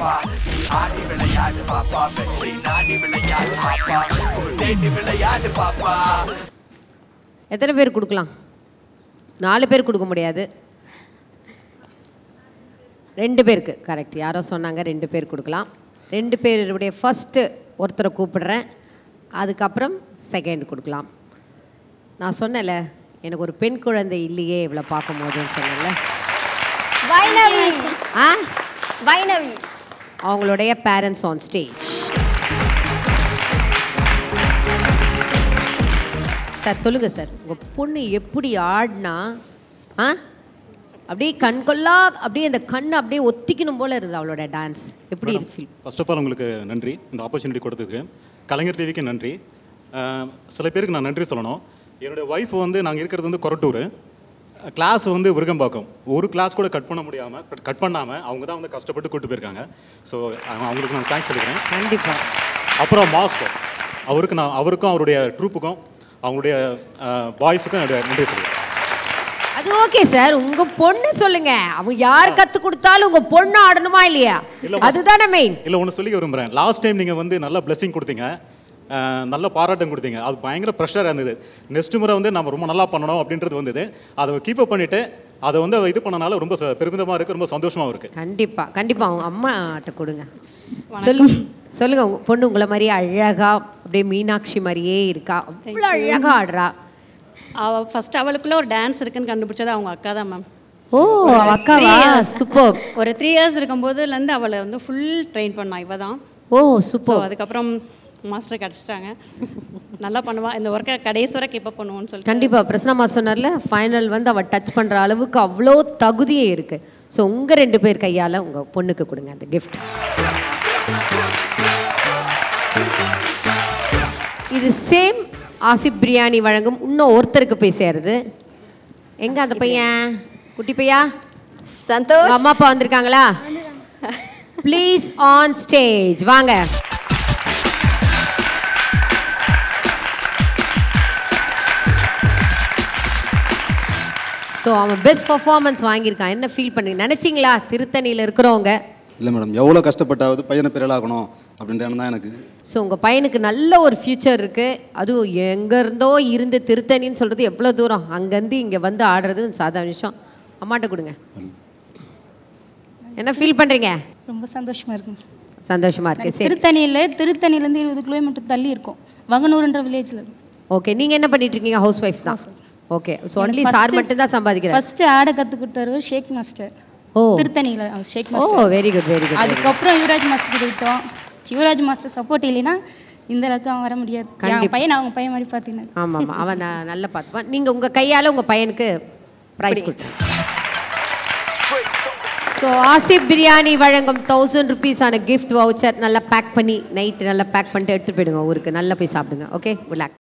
பாப்பா நீ ஆடி விளையாடு பாப்பா வெற்றி நாடி விளையாடு பாப்பா தேடி விளையாடு பாப்பா எத்தனை பேர் கொடுக்கலாம் 4 பேர் கொடுக்க முடியாது 2 பேருக்கு கரெக்ட் யாரோ சொன்னாங்க 2 பேர் கொடுக்கலாம் 2 பேருடைய ஃபஸ்ட்டு ஒருத்தரை கூப்பிடுறேன் அதுக்கப்புறம் செகண்ட் கொடுக்கலாம் நான் சொன்னேன்ல எனக்கு ஒரு பெண் குழந்தை இல்லையே இவ்வளோ பார்க்கும் போதுன்னு சொன்னேன்ல வைணவி வைணவி அவங்களுடைய பேரண்ட்ஸ் ஆன் ஸ்டேஜ் சார் சொல்லுங்கள் சார் உங்கள் பொண்ணு எப்படி ஆடினா அப்படியே கண்கொள்ளா அப்படியே அந்த கண்ணை அப்படியே ஒத்திக்கணும் போல இருக்குது அவளோட டான்ஸ் எப்படி இருக்கு ஃபர்ஸ்ட் ஆஃப் ஆல் உங்களுக்கு நன்றி இந்த ஆப்பர்ச்சுனிட்டி கொடுத்ததுக்கு கலைஞர் டிவிக்கு நன்றி சில பேருக்கு நான் நன்றி சொல்லணும் என்னுடைய ஒய்ஃப் வந்து நாங்கள் இருக்கிறது வந்து கொரட்டூர் கிளாஸ் வந்து விருகம்பாக்கம் ஒரு கிளாஸ் கூட கட் பண்ணாமல் அவங்க தான் வந்து கஷ்டப்பட்டு கூப்பிட்டு போயிருக்காங்க ஸோ அவங்களுக்கு நான் தேங்க்ஸ் சொல்லிக்கிறேன் கண்டிப்பாக அப்புறம் மாஸ்டர் அவருக்கும் அவருடைய ட்ரூப்புக்கும் அவங்களுடைய பாய்ஸுக்கும் என்னுடைய நன்றி சொல்லுவேன் அது ஓகே சார் உங்க பொண்ணு சொல்லுங்க அவங்க யார் கத்து கொடுத்தாலும் உங்க பொண்ணு ஆடணுமா இல்லையா அதுதானே மெயின் இல்லை ஒன்று சொல்லி விரும்புகிறேன் லாஸ்ட் டைம் நீங்கள் வந்து நல்ல பிளெஸிங் கொடுத்தீங்க நல்ல பாராட்டம் கொடுத்தீங்க அது பயங்கர ப்ரெஷராக இருந்தது நெக்ஸ்ட் முறை வந்து நம்ம ரொம்ப நல்லா பண்ணணும் அப்படின்றது வந்தது அதை கீப் அப் பண்ணிவிட்டு அதை வந்து இது பண்ணனால ரொம்ப பெருமிதமாக இருக்குது ரொம்ப சந்தோஷமாகவும் இருக்குது கண்டிப்பாக அவங்க அம்மாட்ட கொடுங்க சொல்லுங்க உங்க பொண்ணு உங்களை மாதிரியே அழகா அப்படியே மீனாட்சி மாதிரியே இருக்கா அவ்வளோ அழகாக ஆடுறா ஃபர்ஸ்ட் அவளுக்குள்ள ஒரு டான்ஸ் இருக்குன்னு கண்டுபிடிச்சது அவங்க அக்கா தான் மேம் ஓ அக்காவா சூப்பர் ஒரு 3 years இருக்கும்போதுலேருந்து அவளை வந்து ஃபுல் ட்ரெயின் பண்ணா இவ தான் ஓ சூப்பர் அதுக்கப்புறம் மாஸ்டர் கிடச்சிட்டாங்க நல்லா பண்ணுவா இந்த ஒர்க்கை கடைசி வரை கீப் அப் பண்ணுவோன்னு சொல்லி கண்டிப்பாக பிரசன்னா சொன்னார்ல ஃபைனல் வந்து அவள் டச் பண்ணுற அளவுக்கு அவ்வளோ தகுதியே இருக்குது ஸோ உங்கள் 2 பேர் கையால் உங்கள் பொண்ணுக்கு கொடுங்க அந்த கிஃப்ட் இது சேம் ஆசிப் பிரியாணி வழங்கும் இன்னும் ஒருத்தருக்கு போய் சேருது எங்க அந்த பையன் குட்டி பையா சந்தோஷ் அம்மா அப்பா வந்திருக்காங்களா ப்ளீஸ் ஆன் ஸ்டேஜ் வாங்க ஸோ அவன் பெஸ்ட் பர்ஃபார்மன்ஸ் வாங்கியிருக்கான் என்ன ஃபீல் பண்ணி நினச்சிங்களா திருத்தணியில் இருக்கிறவங்க இல்லை மேடம் எவ்வளோ கஷ்டப்பட்டாவது பையனை பெறலாகணும் அப்படின்ற எண்ணம் தான் எனக்கு ஸோ உங்கள் பையனுக்கு நல்ல ஒரு ஃப்யூச்சர் இருக்குது அதுவும் எங்கேருந்தோ இருந்து திருத்தணின்னு சொல்கிறது எவ்வளோ தூரம் அங்கேருந்து இங்கே வந்து ஆடுறது சாதாரண விஷயம் அம்மாட்ட கொடுங்க என்ன ஃபீல் பண்ணுறீங்க ரொம்ப சந்தோஷமாக இருக்குங்க சந்தோஷமாக இருக்குது சரி திருத்தணிலேருந்து 20 கிலோமீட்டர் தள்ளி இருக்கும் வங்கனூர்ன்ற வில்லேஜில் ஓகே நீங்கள் என்ன பண்ணிட்டு இருக்கீங்க ஹவுஸ் ஒய்ஃப் தான் ஓகே ஸோ ஒன்லி சார் மட்டும் தான் சம்பாதிக்கிறார் ஃபர்ஸ்ட் ஆட கற்றுக் கொடுத்தாரு ஷேக் மாஸ்டர் ஓ திருத்தணியில் ஷேக் ஓ மாஸ்டர் வெரி குட் அதுக்கப்புறம் யுவராஜ் மாஸ்டர் விட்டோம் யுவராஜ் மாஸ்டர் சப்போர்ட் இல்லைன்னா இந்த அளவுக்கு அவன் வர முடியாது என் பையன் அவங்க பையன் மாதிரி பார்த்தீங்கன்னா ஆமாம் அவன் நல்லா பார்த்துப்பான் நீங்கள் உங்கள் கையால் உங்கள் பையனுக்கு ப்ரைஸ் கொடுத்துருங்க ஸோ ஆசிப் பிரியாணி வழங்கும் 1000 rupees ஆன கிஃப்ட் வவுச்சர் நல்லா பேக் பண்ணி நைட்டு நல்லா பேக் பண்ணிட்டு எடுத்துகிட்டு போயிடுங்க ஊருக்கு நல்லா போய் சாப்பிடுங்க ஓகே குட் லக்